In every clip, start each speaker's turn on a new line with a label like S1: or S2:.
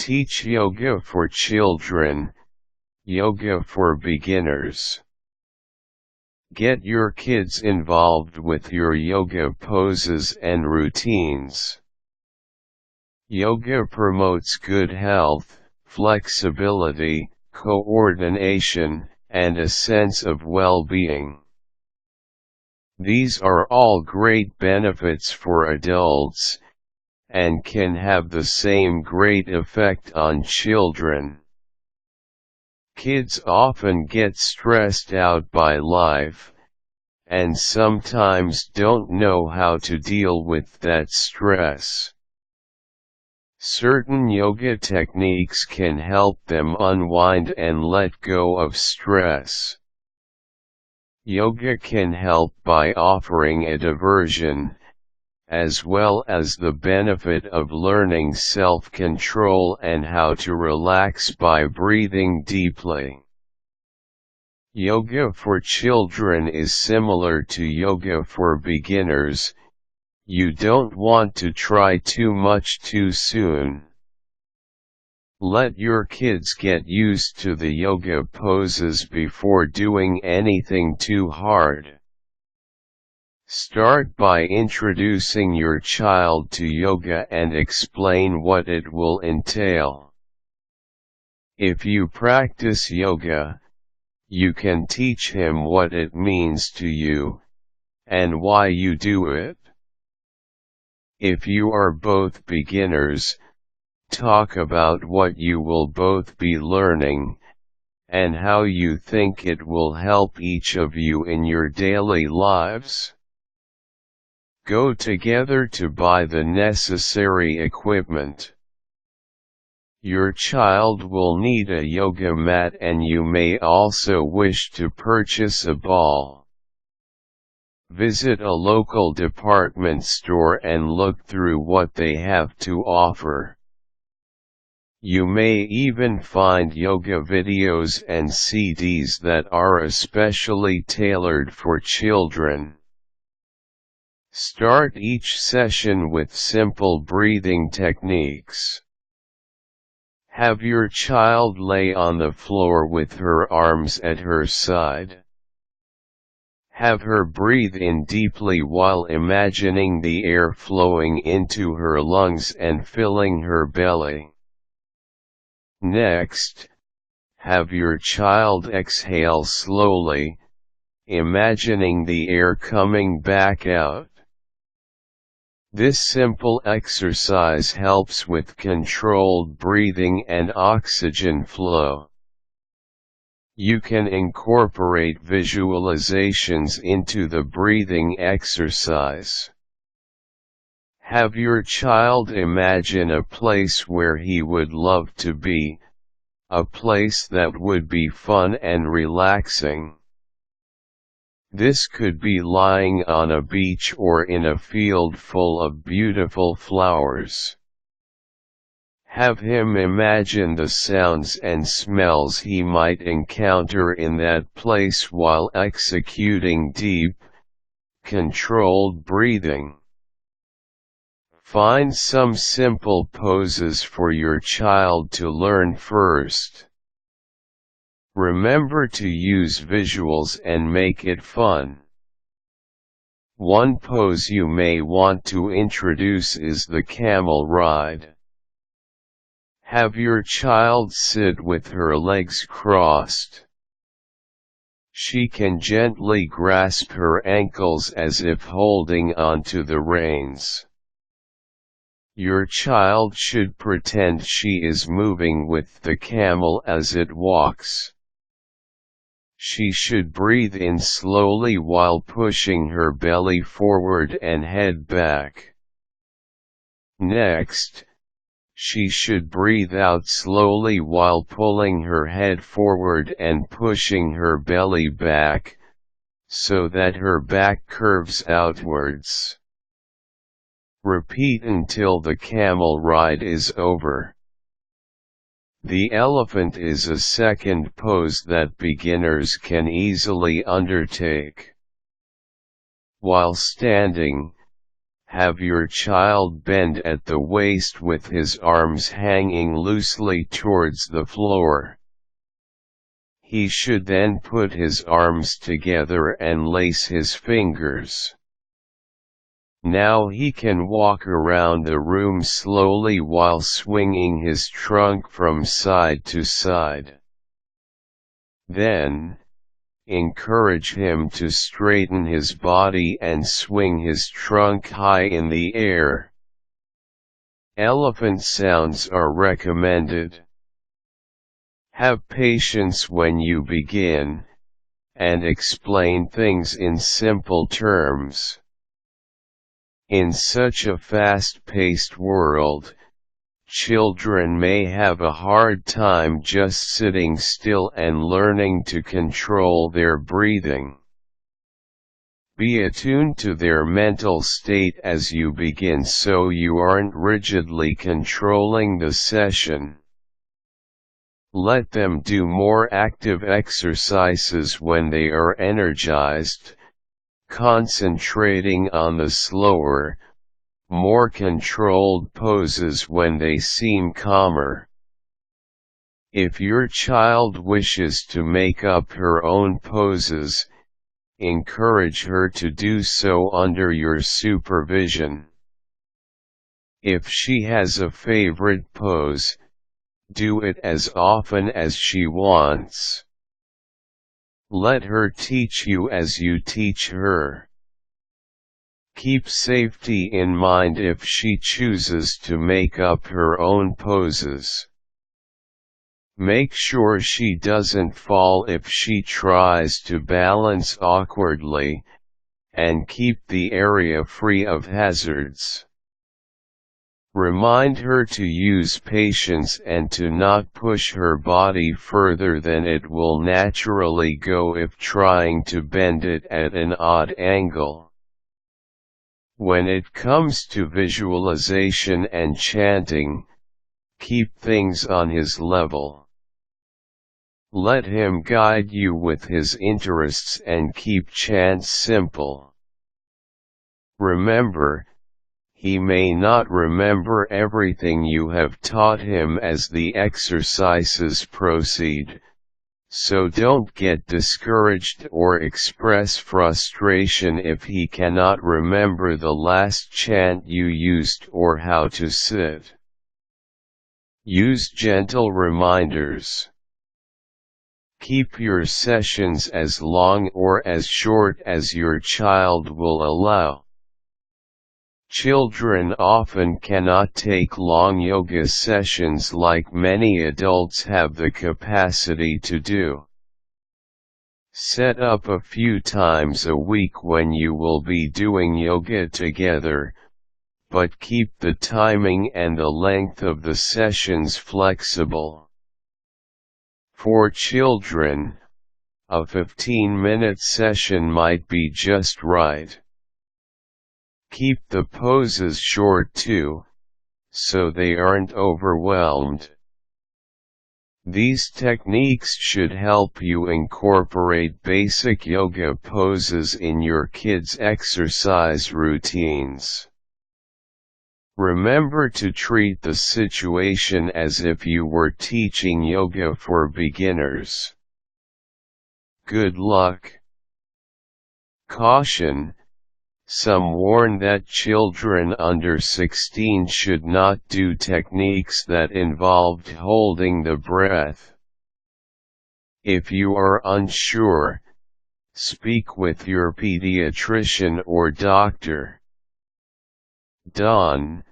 S1: Teach yoga for children, yoga for beginners. Get your kids involved with your yoga poses and routines. Yoga promotes good health, flexibility, coordination, and a sense of well-being. These are all great benefits for adults, and can have the same great effect on children. Kids often get stressed out by life, and sometimes don't know how to deal with that stress. Certain yoga techniques can help them unwind and let go of stress. Yoga can help by offering a diversion, as well as the benefit of learning self-control and how to relax by breathing deeply. Yoga for children is similar to yoga for beginners. You don't want to try too much too soon. Let your kids get used to the yoga poses before doing anything too hard. Start by introducing your child to yoga and explain what it will entail. If you practice yoga, you can teach him what it means to you, and why you do it. If you are both beginners, talk about what you will both be learning, and how you think it will help each of you in your daily lives. Go together to buy the necessary equipment. Your child will need a yoga mat, and you may also wish to purchase a ball. Visit a local department store and look through what they have to offer. You may even find yoga videos and CDs that are especially tailored for children. Start each session with simple breathing techniques. Have your child lay on the floor with her arms at her side. Have her breathe in deeply while imagining the air flowing into her lungs and filling her belly. Next, have your child exhale slowly, imagining the air coming back out. This simple exercise helps with controlled breathing and oxygen flow. You can incorporate visualizations into the breathing exercise. Have your child imagine a place where he would love to be, a place that would be fun and relaxing. This could be lying on a beach or in a field full of beautiful flowers. Have him imagine the sounds and smells he might encounter in that place while executing deep, controlled breathing. Find some simple poses for your child to learn first. Remember to use visuals and make it fun. One pose you may want to introduce is the camel ride. Have your child sit with her legs crossed. She can gently grasp her ankles as if holding onto the reins. Your child should pretend she is moving with the camel as it walks. She should breathe in slowly while pushing her belly forward and head back. Next, she should breathe out slowly while pulling her head forward and pushing her belly back, so that her back curves outwards. Repeat until the camel ride is over. The elephant is a second pose that beginners can easily undertake. While standing, have your child bend at the waist with his arms hanging loosely towards the floor. He should then put his arms together and lace his fingers. Now he can walk around the room slowly while swinging his trunk from side to side. Then, encourage him to straighten his body and swing his trunk high in the air. Elephant sounds are recommended. Have patience when you begin, and explain things in simple terms. In such a fast-paced world, children may have a hard time just sitting still and learning to control their breathing. Be attuned to their mental state as you begin so you aren't rigidly controlling the session. Let them do more active exercises when they are energized, concentrating on the slower, more controlled poses when they seem calmer. If your child wishes to make up her own poses, encourage her to do so under your supervision. If she has a favorite pose, do it as often as she wants. Let her teach you as you teach her. Keep safety in mind if she chooses to make up her own poses. Make sure she doesn't fall if she tries to balance awkwardly, and keep the area free of hazards. Remind her to use patience and to not push her body further than it will naturally go if trying to bend it at an odd angle. When it comes to visualization and chanting, keep things on his level. Let him guide you with his interests and keep chants simple. Remember, he may not remember everything you have taught him as the exercises proceed, so don't get discouraged or express frustration if he cannot remember the last chant you used or how to sit. Use gentle reminders. Keep your sessions as long or as short as your child will allow. Children often cannot take long yoga sessions like many adults have the capacity to do. Set up a few times a week when you will be doing yoga together, but keep the timing and the length of the sessions flexible. For children, a 15-minute session might be just right. Keep the poses short too, so they aren't overwhelmed. These techniques should help you incorporate basic yoga poses in your kids' exercise routines. Remember to treat the situation as if you were teaching yoga for beginners. Good luck. Caution. Some warn that children under 16 should not do techniques that involved holding the breath. If you are unsure, speak with your pediatrician or doctor. Don.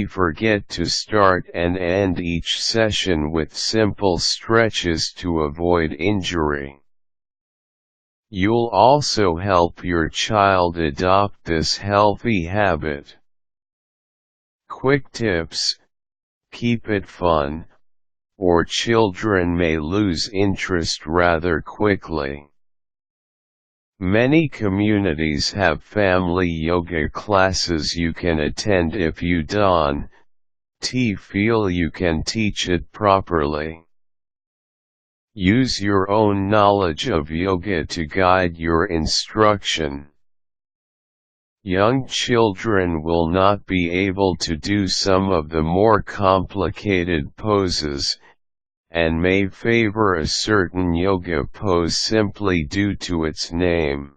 S1: Forget to start and end each session with simple stretches to avoid injury. You'll also help your child adopt this healthy habit. Quick tips: keep it fun, or children may lose interest rather quickly. Many communities have family yoga classes you can attend if you don't feel you can teach it properly. Use your own knowledge of yoga to guide your instruction. Young children will not be able to do some of the more complicated poses, and may favor a certain yoga pose simply due to its name.